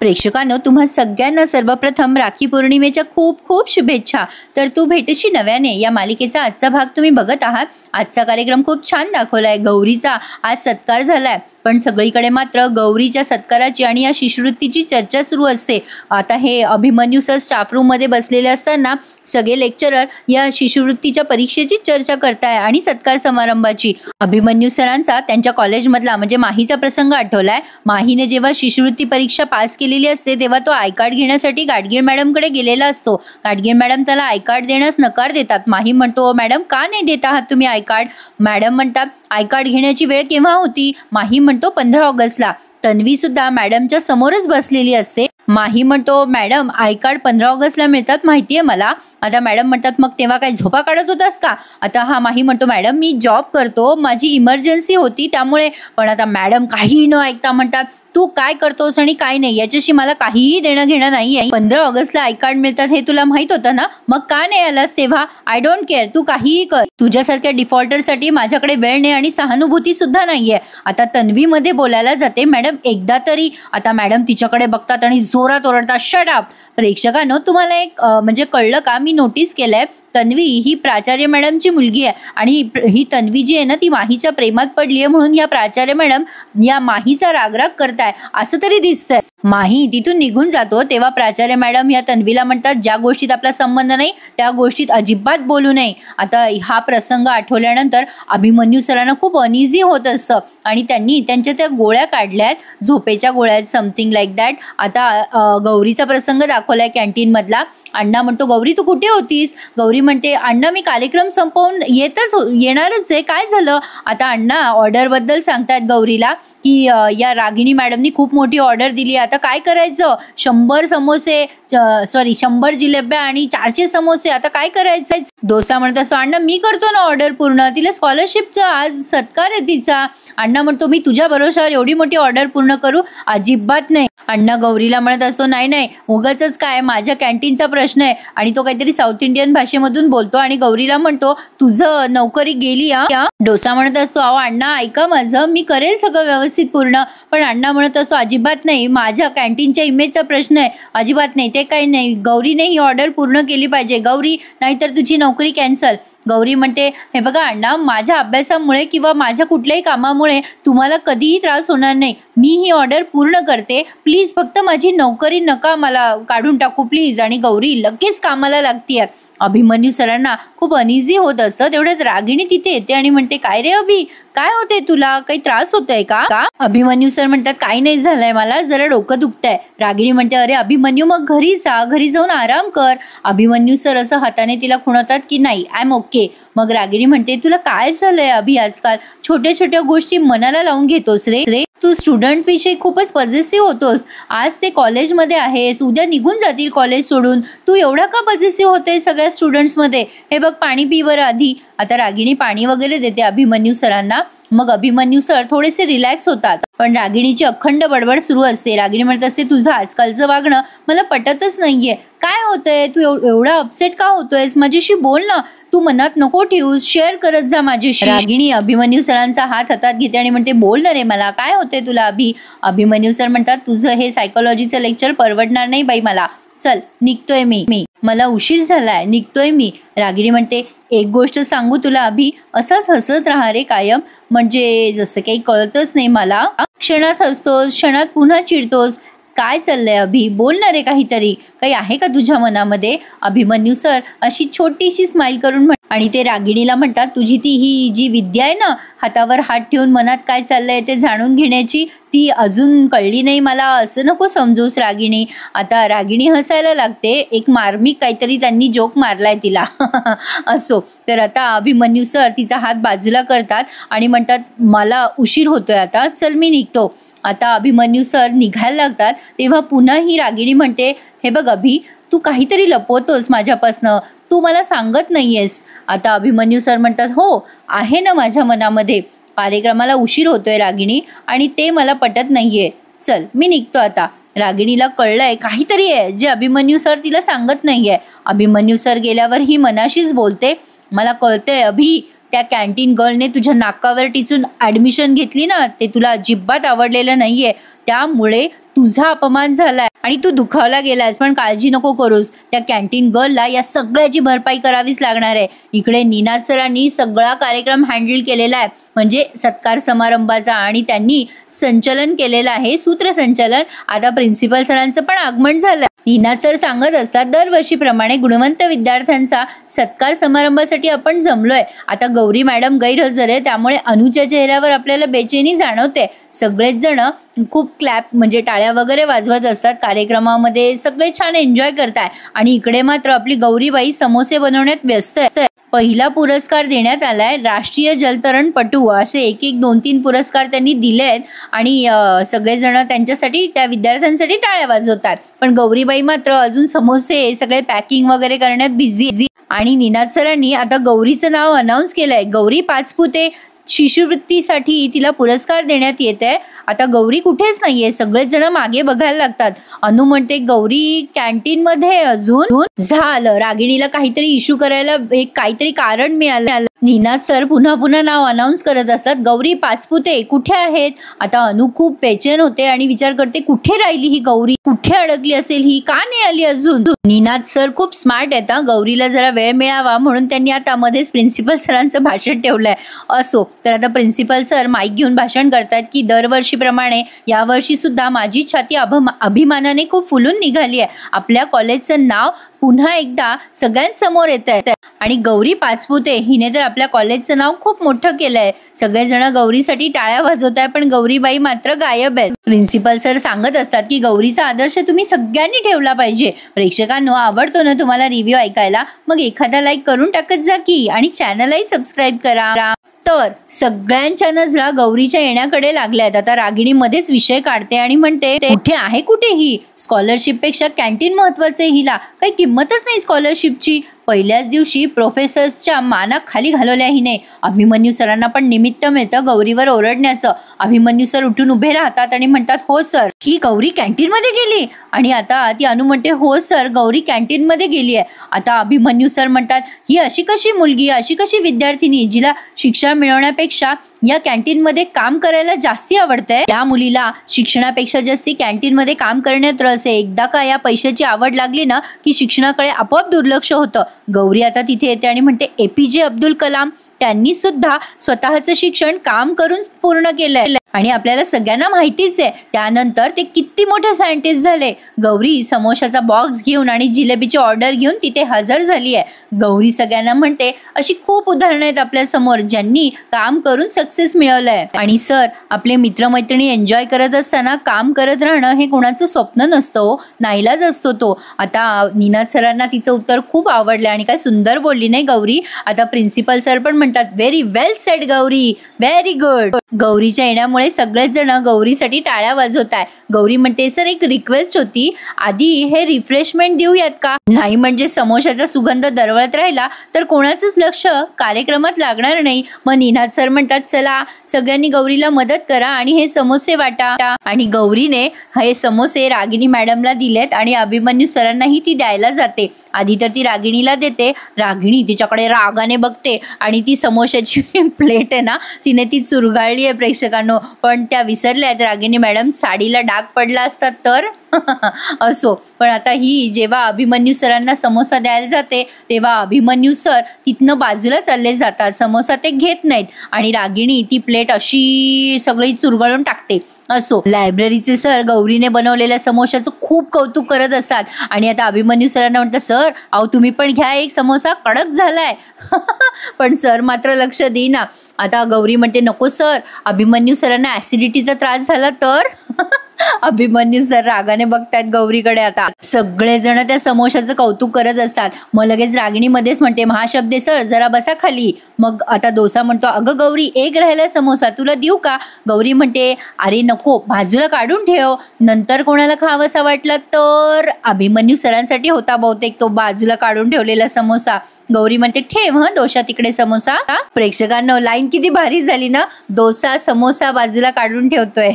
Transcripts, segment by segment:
प्रेक्षकांनो, तुम्हा सगळ्यांना सर्वप्रथम राखी पौर्णिमेच्या खूप खूप शुभेच्छा। तर तू भेटशी नव्याने या मालिकेचा आजचा भाग तुम्ही बघत आहात। आजचा कार्यक्रम खूप छान दाखवलाय। गौरीचा आज सत्कार झालाय, पण सगळीकडे मात्र गौरीच्या सत्काराची आणि या शिष्यवृत्तीची चर्चा सुरू असते। आता हे अभिमन्यू सर स्टाफ रूम मध्ये बसलेले असताना सगळे लेक्चरर या शिष्यवृत्तीच्या परीक्षेची चर्चा करताय आणि सत्कार समारंभाची। अभिमन्यू सरांचा त्यांच्या कॉलेजमधला म्हणजे माहीचा प्रसंग आठवलाय। माहीने जेव्हा शिष्यवृत्ती परीक्षा पास केलेली असते तेव्हा तो आय कार्ड घेण्यासाठी गाडगीळ मॅडमकडे गेलेला असतो। गाडगीळ मॅडम त्याला आय कार्ड देण्यास नकार देतात। माही म्हणतो, मॅडम का नाही देत आहात तुम्ही आय कार्ड? मॅडम म्हणतात, आय कार्ड घेण्याची वेळ केव्हा होती? माही म्हणतो 15 ऑगस्टला। तन्वी सुद्धा मॅडमच्या समोरच बसलेली असते। माही म्हणतो, मॅडम आय कार्ड 15 ऑगस्टला मिळतात माहितीये मला। आता मॅडम म्हणतात, मग तेव्हा काय झोपा काढत होतास का? आता हा माही म्हणतो, मॅडम मी जॉब करतो, माझी इमर्जन्सी होती त्यामुळे। पण आता मॅडम काहीही न ऐकता म्हणतात, तू काय करतोस आणि काय नाही याच्याशी मला काहीही देणं घेणं नाहीये। 15 ऑगस्टला आय कार्ड मिळतात हे तुला माहित होतं ना, मग का नाही आलास तेव्हा? आय डोंट केअर, तू काहीही कर। तुझ्यासारख्या डिफॉल्टरसाठी माझ्याकडे वेळ नाही आणि सहानुभूती सुद्धा नाहीये। आता तन्वी मध्ये बोलायला जाते, मॅडम एकदा तरी। आता मॅडम तिच्याकडे बघतात आणि जोरात ओरडतात, शट अप। प्रेक्षकांनो, तुम्हाला एक म्हणजे कळलं का? मी नोटीस केलंय, तन्वी ही प्राचार्य मॅडमची मुलगी आहे आणि ही तन्वी जी आहे ना ती माहीच्या प्रेमात पडली आहे, म्हणून या प्राचार्य मॅडम या माहीचा रागराग करताय असं तरी दिसतंय। माही तिथून निघून जातो तेव्हा प्राचार्य मॅडम या तन्वीला म्हणतात, ज्या गोष्टीत आपला संबंध नाही त्या गोष्टीत अजिबात बोलू नये। आता हा प्रसंग आठवल्यानंतर अभिमन्यू सरांना खूप अनइझी होत असतं आणि त्यांनी त्यांच्या त्या गोळ्या काढल्यात, झोपेच्या गोळ्या, समथिंग लाईक दॅट। आता गौरीचा प्रसंग दाखवलाय कॅन्टीन मधला। अण्णा म्हणतो, गौरी तू कुठे होतीस? गौरी म्हणते, अण्णा मी कार्यक्रम संपवून येणारच आहे, काय झालं? आता अण्णा ऑर्डर बद्दल सांगतायत गौरीला की या रागिणी मॅडमनी खूप मोठी ऑर्डर दिली, आता काय करायचं? 100 जिलेब्या आणि 400 समोसे, आता काय करायचं? डोसा म्हणत असतो, अण्णा मी करतो ना ऑर्डर पूर्ण, तिला स्कॉलरशिपचा आज सत्कार आहे तिचा। अण्णा म्हणतो, मी तुझ्या भरोशावर एवढी मोठी ऑर्डर पूर्ण करू? अजिबात नाही। अण्णा गौरीला म्हणत असतो, नाही नाही उगाचच काय, माझ्या कॅन्टीनचा प्रश्न आहे। आणि तो काहीतरी साऊथ इंडियन भाषेमधून बोलतो आणि गौरीला म्हणतो, तुझं नोकरी गेली हा? डोसा म्हणत असतो, अहो अण्णा ऐका माझं, मी करेल सगळं व्यवस्थित पूर्ण। पण अण्णा म्हणत असतो, अजिबात नाही, माझ्या कॅन्टीनच्या इमेजचा प्रश्न आहे, अजिबात नाही, ते काही नाही, गौरीने ही ऑर्डर पूर्ण केली पाहिजे गौरी, नाहीतर तुझी नोकरी कॅन्सल। गौरी म्हणते, हे बघा अण्णा, माझ्या अभ्यासामुळे किंवा माझ्या कुठल्याही कामामुळे तुम्हाला कधीही त्रास होणार नाही, मी ही ऑर्डर पूर्ण करते, प्लीज फक्त माझी नोकरी नका मला काढून टाकू प्लीज। आणि गौरी लगेच कामाला लागतीये। अभिमन्यू सरांना खूप अनइझी होत असतं तेवढ्यात रागिणी तिथे येते आणि म्हणते, काय रे अभि, काय होते तुला? काही त्रास होतोय का? अभिमन्यू सर म्हणतात, काही नाही झालंय, मला जरा डोकं दुखतंय। रागिणी म्हणते, अरे अभिमन्यू मग घरी जा, घरी जाऊन आराम कर। अभिमन्यू सर असं हाताने तिला खुणवतात की नाही आय एम ओके। मग रागिणी म्हणते, तुला काय झालंय अभि? आजकाल छोट्या छोट्या गोष्टी मनाला लावून घेतोस रे, तू स्टुडंट विषयी खूपच पॉझिटिव्ह होतोस। आज ते कॉलेजमध्ये आहेस, उद्या निघून जातील कॉलेज सोडून, तू एवढा का पॉझिटिव्ह होते सगळ्या स्टुडंट्स मध्ये? हे बघ पाणी पी बरं आधी। आता रागिणी पाणी वगैरे देते अभिमन्यू सरांना। मग अभिमन्यू सर थोडेसे रिलॅक्स होतात, पण रागिणीची अखंड बडबड सुरू असते। रागिणी म्हणत असते, तुझं आजकालचं वागणं मला पटतच नाहीये, काय होतंय? तू एवढा अपसेट का होतोयस? माझ्याशी बोल ना, तू मनात नको ठेवूस, शेअर करत जा माझ्याशी। रागिणी अभिमन्यू सरांचा हात हातात घेते आणि म्हणते, बोल ना रे मला, काय होते तुला अभि? अभिमन्यू सर म्हणतात, तुझं हे सायकोलॉजीचं लेक्चर परवडणार नाही बाई मला, चल निघतोय मी, मला उशीर झालाय, निघतोय मी। रागिणी म्हणते, एक गोष्ट सांगू तुला अभि, असंच हसत राहा रे कायम, म्हणजे जसं काही कळतच नाही मला, क्षणात हसतोस, क्षणात पुन्हा चिडतोस, काय चाललंय अभि? बोल ना रे काहीतरी, काही आहे का तुझ्या मनामध्ये? अभिमन्यू सर अशी छोटीशी स्माइल करून आणि ते रागिणीला म्हणतात, तुझी ती ही जी विद्या आहे ना, हातावर हात ठेवून मनात काय चाललंय ते जाणून घेण्याची, ती अजून कळली नाही मला, असं नको समजूस रागिणी। आता रागिणी हसायला लागते, एक मार्मिक काहीतरी त्यांनी जोक मारलाय तिला असो। तर आता अभिमन्यू सर तिचा हात बाजूला करतात आणि म्हणतात, मला उशीर होतोय आता, चल मी निघतो। आता अभिमन्यू सर निघायला लागतात तेव्हा पुन्हा ही रागिणी म्हणते, हे बघ अभि, तू काहीतरी लपवतोस माझ्यापासनं, तू मला सांगत नाहीयेस। आता अभिमन्यू सर म्हणतात, हो आहे ना माझ्या मनामध्ये, कार्यक्रमाला उशीर होतोय रागिणी आणि ते मला पटत नाहीये, चल मी निघतो आता। रागिणीला कळलंय काहीतरी आहे जे अभिमन्यू सर तिला सांगत नाहीये। अभिमन्यू सर गेल्यावर ही मनाशीच बोलते, मला कळतंय अभि, त्या कॅन्टीन गर्लने तुझ्या नाकावर टिचून ऍडमिशन घेतली ना, ते तुला अजिबात आवडलेलं नाहीये, त्यामुळे तुझा अपमान झालाय आणि तू दुखावला गेलास, पण काळजी नको करूस, त्या कॅन्टीन गर्लला या सगळ्याची भरपाई करावीच लागणार आहे. इकडे निनाद सरांनी सगळा कार्यक्रम हँडल केलेला आहे, म्हणजे सत्कार समारंभाचा, आणि त्यांनी संचलन केलेलं आहे, सूत्रसंचलन. आता प्रिन्सिपल सरांचं पण आगमन झालं. निनाद सर सांगत असतात, दरवर्षीप्रमाणे गुणवंत विद्यार्थ्यांचा सत्कार समारंभासाठी आपण जमलोय. आता गौरी मॅडम गैरहजर आहे, त्यामुळे अनुच्या चेहऱ्यावर आपल्याला बेचैनी जाणवते. सगळेच जण खूप क्लॅप म्हणजे टाळ्या वगैरे वाजवत असतात. कार्यक्रमामध्ये सगळे छान एन्जॉय करताय आणि इकडे मात्र आपली गौरीबाई समोसे बनवण्यात व्यस्त आहे. पहिला पुरस्कार देण्यात आलाय राष्ट्रीय जलतरणपटू, असे 1-1, 2-3 पुरस्कार त्यांनी दिले आहेत आणि सगळेजण त्यांच्यासाठी, त्या विद्यार्थ्यांसाठी टाळ्या वाजवतात. पण गौरीबाई मात्र अजून समोसे सगळे पॅकिंग वगैरे करण्यात बिझी. आणि निनाद सरांनी आता गौरीचं नाव अनाऊन्स केलंय. गौरी पाचपुते शिष्यवृत्तीसाठी तिला पुरस्कार देण्यात येत आहे. आता गौरी कुठेच नाहीये, सगळेच जण मागे बघायला लागतात. अनु म्हणते, गौरी कॅन्टीन मध्ये अजून. झालं, रागिणीला काहीतरी इश्यू करायला एक काहीतरी कारण मिळालं. निनाद सर पुन्हा पुन्हा नाव अनाऊन्स करत असतात, गौरी पाचपुते कुठे आहेत. आता अनु खूप बेचैन होते आणि विचार करते, कुठे राहिली ही गौरी, कुठे अडकली असेल ही, का नाही आली अजून. निनाद सर खूप स्मार्ट आहेत. गौरीला जरा वेळ मिळावा म्हणून त्यांनी आता मध्येच प्रिन्सिपल सरांचं भाषण ठेवलंय. असो, तर आता प्रिन्सिपल सर माईक घेऊन भाषण करतात की दरवर्षीप्रमाणे यावर्षी सुद्धा माझी छाती अभिमानाने खूप फुलून निघाली आहे. आपल्या कॉलेजचं नाव पुन्हा एकदा सगळ्यांसमोर येत आहे आणि गौरी पाचपुते हिने तर आपल्या कॉलेजचं नाव खूप मोठं केलंय. सगळेजण गौरीसाठी टाळ्या वाजवत आहे, पण गौरीबाई मात्र गायब आहेत. प्रिन्सिपल सर सांगत असतात की गौरीचा आदर्श तुम्ही सगळ्यांनी ठेवला पाहिजे. प्रेक्षकांनो, आवडतो ना तुम्हाला रिव्ह्यू ऐकायला, मग एखादा लाईक करून टाकत जा की, आणि चॅनलही सबस्क्राईब करा. तर सगळ्यांच्या नजरा गौरीच्या येण्याकडे लागल्यात. आता रागिणी मध्येच विषय काढते आणि म्हणते, कुठे ही स्कॉलरशिप पेक्षा कॅन्टीन महत्वाचे. हिला काही किंमतच नाही स्कॉलरशिपची. पहिल्याच दिवशी प्रोफेसर्सच्या माना खाली घालवल्या हिने. अभिमन्यू सरांना पण निमित्त मिळतं गौरीवर ओरडण्याचं. अभिमन्यू सर उठून उभे राहतात आणि म्हणतात, हो सर, ही गौरी कॅन्टीन मध्ये गेली. आणि आता ती अनु म्हणते, हो सर, गौरी कॅन्टीन मध्ये गेली आहे. आता अभिमन्यू सर म्हणतात, ही अशी कशी मुलगी, अशी कशी विद्यार्थिनी जिला शिक्षा मिळवण्यापेक्षा या कॅन्टीन मध्ये काम करायला जास्ती आवडतंय. त्या मुलीला शिक्षणापेक्षा जास्ती कॅन्टीन मध्ये काम करण्यात रस आहे. एकदा का या पैशाची आवड लागली ना की शिक्षणाकडे आपोआप दुर्लक्ष होतं. गौरी आता तिथे येते आणि म्हणते, APJ अब्दुल कलाम त्यांनी सुद्धा स्वतःचं शिक्षण काम करून पूर्ण केलंय आणि आपल्याला सगळ्यांना माहितीच आहे त्यानंतर ते किती मोठे सायंटिस्ट झाले. गौरी समोशाचा बॉक्स घेऊन आणि जिलेबीची ऑर्डर घेऊन तिथे हजर झाली आहे. गौरी सगळ्यांना म्हणते, अशी खूप उदाहरणं आहेत आपल्या समोर ज्यांनी काम करून सक्सेस मिळवलंय. आणि सर, आपले मित्रमैत्रिणी एन्जॉय करत असताना काम करत राहणं हे कोणाचं स्वप्न नसतं हो, नाईलाज असतो तो. आता निनाद सरांना तिचं उत्तर खूप आवडलं आणि काय सुंदर बोलली नाही गौरी. आता प्रिन्सिपल सर पण म्हणतात, व्हेरी वेल सेड गौरी, व्हेरी गुड. गौरीच्या येण्यामुळे सगळेच जण गौरीसाठी टाळ्या वाजवत आहे. गौरी म्हणते, सर, एक रिक्वेस्ट होती, आधी हे रिफ्रेशमेंट देऊयात का? नाही म्हणजे समोशाचा सुगंध दरवळत राहिला तर कोणाचंच लक्ष कार्यक्रमात लागणार नाही. मग निनाद सर म्हणतात, चला सगळ्यांनी गौरीला मदत करा आणि हे समोसे वाटा. आणि गौरीने हे समोसे रागिणी मॅडमला दिलेत आणि अभिमन्यू सरांनाही ती द्यायला जाते. आधी तर ती रागिणीला देते. रागिणी तिच्याकडे रागाने बघते आणि ती समोशाची प्लेट आहे ना, तिने ती चुरगाळली आहे प्रेक्षकांनो. पण त्या विसरल्यात रागिणी मॅडम, साडीला डाग पडला असतात तर. असो, पण आता ही जेव्हा अभिमन्यू सरांना समोसा द्यायला जाते तेव्हा अभिमन्यू सर तिथनं बाजूला चालले जातात. समोसा ते घेत नाहीत आणि रागिणी ती प्लेट अशी सगळी चुरगळून टाकते. असो, लायब्ररीचे सर गौरीने बनवलेल्या समोशाचं खूप कौतुक करत असतात आणि आता अभिमन्यू सरांना म्हणतात, सर, अहो तुम्ही पण घ्या एक समोसा, कडक झालाय. पण सर मात्र लक्ष देईना. आता गौरी म्हणते, नको सर, अभिमन्यू सरांना ऍसिडिटीचा त्रास झाला तर. अभिमन्यू सर रागाने बघतायत गौरीकडे. आता सगळेजण त्या समोशाचं कौतुक करत असतात. मग लगेच रागिणी मध्येच म्हणते, महाशब्दे सर, जरा बसा खाली. मग आता डोसा म्हणतो, अगं गौरी, एक राहिला समोसा, तुला देऊ का? गौरी म्हणते, अरे नको, बाजूला काढून ठेव, नंतर कोणाला खावासा वाटला तर. अभिमन्यू सरांसाठी होता बहुतेक तो बाजूला काढून ठेवलेला समोसा. गौरी म्हणते, ठेव डोसा तिकडे, समोसा. प्रेक्षकांना लाईन किती भारी झाली ना, डोसा समोसा बाजूला काढून ठेवतोय.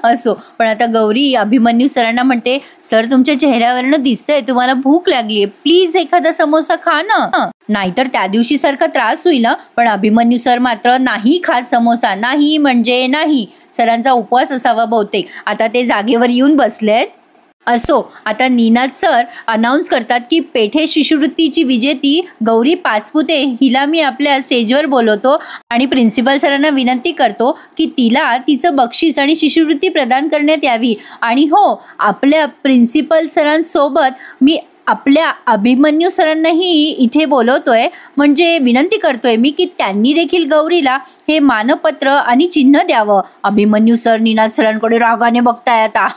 असो, पण आता गौरी अभिमन्यू सरांना म्हणते, सर, तुमच्या चेहऱ्यावरनं दिसतंय तुम्हाला भूक लागलीये, प्लीज एखादा समोसा खा ना, नाहीतर त्या दिवशी सारखा त्रास होईल. पण अभिमन्यू सर मात्र नाही खात समोसा. नाही म्हणजे नाही. सरांचा उपवास असावा बहुतेक. आता ते जागेवर येऊन बसलेत. असो, आता निनाद सर अनाऊन्स करतात की पेठे शिष्यवृत्तीची विजेती गौरी पाचपुते हिला मी आपल्या स्टेजवर बोलवतो आणि प्रिन्सिपल सरांना विनंती करतो की तिला तिचं बक्षीस आणि शिष्यवृत्ती प्रदान करण्यात यावी. आणि हो, आपल्या प्रिन्सिपल सरांसोबत मी आपल्या अभिमन्यू सरांनाही इथे बोलवतोय, म्हणजे विनंती करतोय मी की त्यांनी देखील गौरीला हे मानपत्र आणि चिन्ह द्यावं. अभिमन्यू सर निनाद सरांकडे रागाने बघताय आता.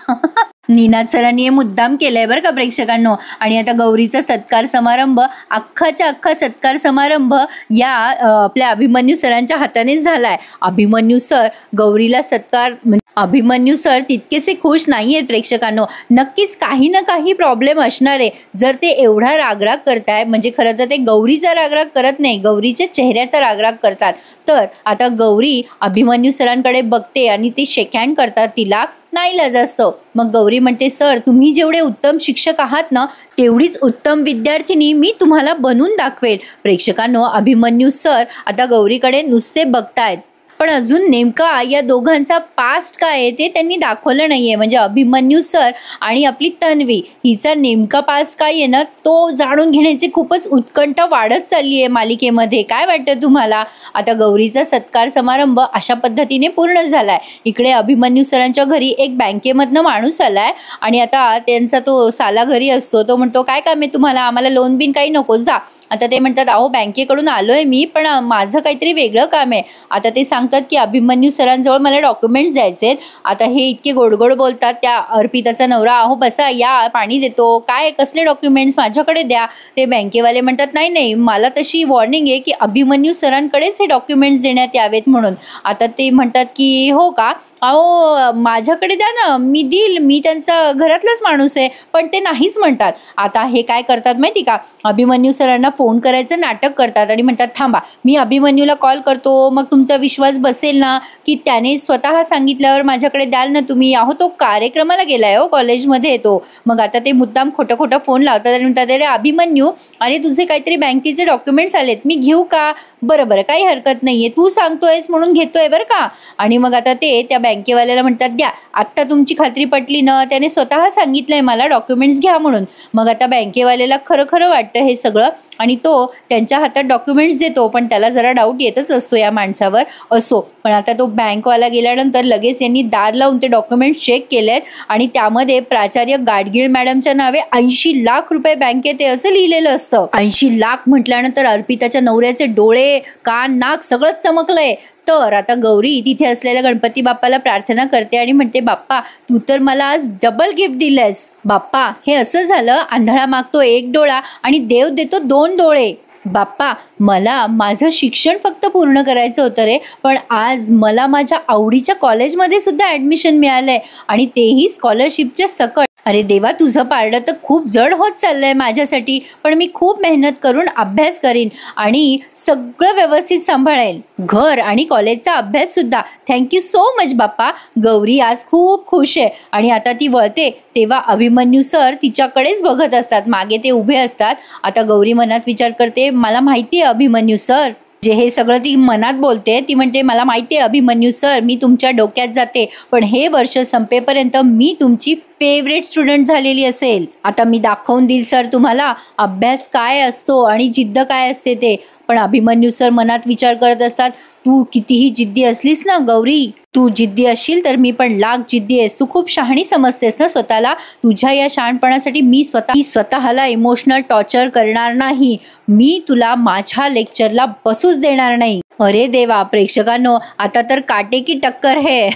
निनाद सरांनी हे मुद्दाम केलंय बरं का प्रेक्षकांनो. आणि आता गौरीचा सत्कार समारंभ, अख्खाच्या अख्खा सत्कार समारंभ या आपल्या अभिमन्यू सरांच्या हातानेच झालाय. अभिमन्यू सर गौरीला सत्कार, अभिमन्यू सर तितकेसे खुश नाही आहेत प्रेक्षकांनो. नक्कीच काही ना काही प्रॉब्लेम असणार आहे. जर ते एवढा रागराग करताय, म्हणजे खरं तर ते गौरीचा रागराग करत नाही, गौरीच्या चेहऱ्याचा रागराग करतात. तर आता गौरी अभिमन्यू सरांकडे बघते आणि ते शेक हँड करतात तिला नाईलाज असतो. मग गौरी म्हणते, सर तुम्ही जेवढे उत्तम शिक्षक आहात ना, तेवढीच उत्तम विद्यार्थिनी मी तुम्हाला बनवून दाखवेल. प्रेक्षकांनो, अभिमन्यू सर आता गौरीकडे नुसते बघतायत, पण अजून नेमका या दोघांचा पास्ट काय आहे ते त्यांनी दाखवलं नाहीये. म्हणजे अभिमन्यू सर आणि आपली तन्वी हिचा नेमका पास्ट काय आहे ना, तो जाणून घेण्याची खूपच उत्कंठा वाढत चालली आहे मालिकेमध्ये. काय वाटतं तुम्हाला? आता गौरीचा सत्कार समारंभ अशा पद्धतीने पूर्ण झालाय. इकडे अभिमन्यू सरांच्या घरी एक बँकेमधनं माणूस आलाय आणि आता त्यांचा तो साला घरी असतो. तो म्हणतो, काय काम आहे तुम्हाला? आम्हाला लोन बिन काही नको, जा. आता ते म्हणतात, अहो बँकेकडून आलोय मी, पण माझं काहीतरी वेगळं काम आहे. आता ते सांगतात की अभिमन्यू सरांजवळ मला डॉक्युमेंट्स द्यायचे आहेत. आता हे इतके गोडगोड बोलतात. त्या अर्पिताचा नवरा, अहो बसा, या पाणी देतो, काय कसले डॉक्युमेंट्स माझ्याकडे द्या. ते बँकेवाले म्हणतात, नाही नाही, मला तशी वॉर्निंग आहे की अभिमन्यू सरांकडेच हे डॉक्युमेंट्स देण्यात यावेत म्हणून. आता ते म्हणतात की हो का, अहो माझ्याकडे द्या ना, मी देईल, मी त्यांचा घरातलाच माणूस आहे. पण ते नाहीच म्हणतात. आता हे काय करतात माहिती का, अभिमन्यू सरांना फोन करायचं नाटक करतात आणि म्हणतात, थांबा मी अभिमन्यूला कॉल करतो, मग तुमचा विश्वास बसेल ना की त्याने स्वतः सांगितल्यावर माझ्याकडे द्याल ना तुम्ही. अहो तो कार्यक्रमाला गेलाय हो, कॉलेजमध्ये येतो. मग आता ते मुद्दाम खोटं खोटं फोन लावतात आणि म्हणतात, अरे अभिमन्यू, अरे तुझे काहीतरी बँकेचे डॉक्युमेंट्स आलेत, मी घेऊ का? बरं बरं, काही हरकत नाहीये, तू सांगतोयस म्हणून घेतोय बरं का. आणि मग आता ते त्या बँकेवाल्याला म्हणतात, द्या, आत्ता तुमची खात्री पटली ना, त्याने स्वतः सांगितलंय मला डॉक्युमेंट्स घ्या म्हणून. मग आता बँकेवाल्याला खरं खरं वाटतं हे सगळं आणि तो त्यांच्या हातात डॉक्युमेंट्स देतो. पण त्याला जरा डाऊट येतच असतो या माणसावर. असो, पण आता तो बँकवाला गेल्यानंतर लगेच यांनी दार लावून ते डॉक्युमेंट्स चेक केलेत आणि त्यामध्ये प्राचार्य गाडगीळ मॅडमच्या नावे 80 लाख रुपये बँकेत आहे असं लिहिलेलं असतं. 80 लाख म्हटल्यानंतर अर्पिताच्या नवऱ्याचे डोळे, कान, नाक सगळंच चमकलंय. तर आता गौरी तिथे असलेल्या गणपती बाप्पाला प्रार्थना करते आणि म्हणते, बाप्पा तू तर मला आज डबल गिफ्ट दिलंस. बाप्पा हे असं झालं, आंधळा मागतो 1 डोळा आणि देव देतो 2 डोळे. बाप्पा मला माझं शिक्षण फक्त पूर्ण करायचं होतं रे, पण आज मला माझ्या आवडीच्या कॉलेजमध्ये सुद्धा ॲडमिशन मिळालंय आणि तेही स्कॉलरशिपच्या सकट. अरे देवा, तुझं पारडं तर खूप जड होत चाललंय माझ्यासाठी, पण मी खूप मेहनत करून अभ्यास करीन आणि सगळं व्यवस्थित सांभाळेल, घर आणि कॉलेजचा अभ्यास सुद्धा. थँक्यू सो मच बाप्पा. गौरी आज खूप खुश आहे आणि आता ती वळते तेव्हा अभिमन्यू सर तिच्याकडेच बघत असतात, मागे ते उभे असतात. आता गौरी मनात विचार करते, मला माहिती आहे अभिमन्यू सर, जे हे सगळं ती मनात बोलते, ती म्हणते, मला माहिती आहे अभिमन्यू सर, मी तुमच्या डोक्यात जाते, पण हे वर्ष संपेपर्यंत मी तुमची फेवरेट स्टुडंट झालेली असेल. आता मी दाखवून देईल सर तुम्हाला अभ्यास काय असतो आणि जिद्द काय असते ते. पण अभिमन्यू सर मनात विचार करत असतात, तू कितीही जिद्दी असलीस ना गौरी, तू जिद्दी असशील तर मी पण लाख जिद्दी आहेस. तू खूप शहाणी समजतेस ना स्वतःला. तुझ्या या शहाणपणासाठी मी स्वतःला इमोशनल टॉर्चर करणार नाही. मी तुला माझ्या लेक्चरला बसूच देणार नाही. अरे देवा, प्रेक्षकांनो आता तर काटे की टक्कर है.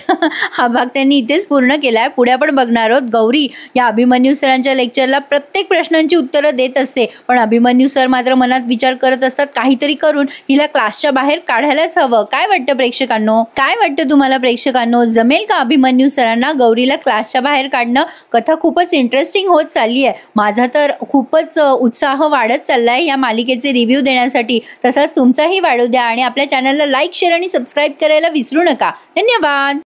हा भाग त्यांनी इथेच पूर्ण केलाय. पुढे आपण बघणार आहोत गौरी या अभिमन्यू सरांच्या लेक्चरला प्रत्येक प्रश्नांची उत्तरं देत असते, पण अभिमन्यू सर मात्र मनात विचार करत असतात, काहीतरी करून हिला क्लासच्या बाहेर काढायलाच हवं. काय वाटतं प्रेक्षकांनो? काय वाटतं तुम्हाला प्रेक्षकांनो? जमेल का अभिमन्यू सरांना गौरीला क्लासच्या बाहेर काढणं? कथा खूपच इंटरेस्टिंग होत चालली आहे. माझा तर खूपच उत्साह वाढत चाललाय या मालिकेचे रिव्ह्यू देण्यासाठी. तसाच तुमचाही वाढू द्या आणि आपल्या चॅनलला लाईक, शेअर आणि सबस्क्राईब करायला विसरू नका. धन्यवाद.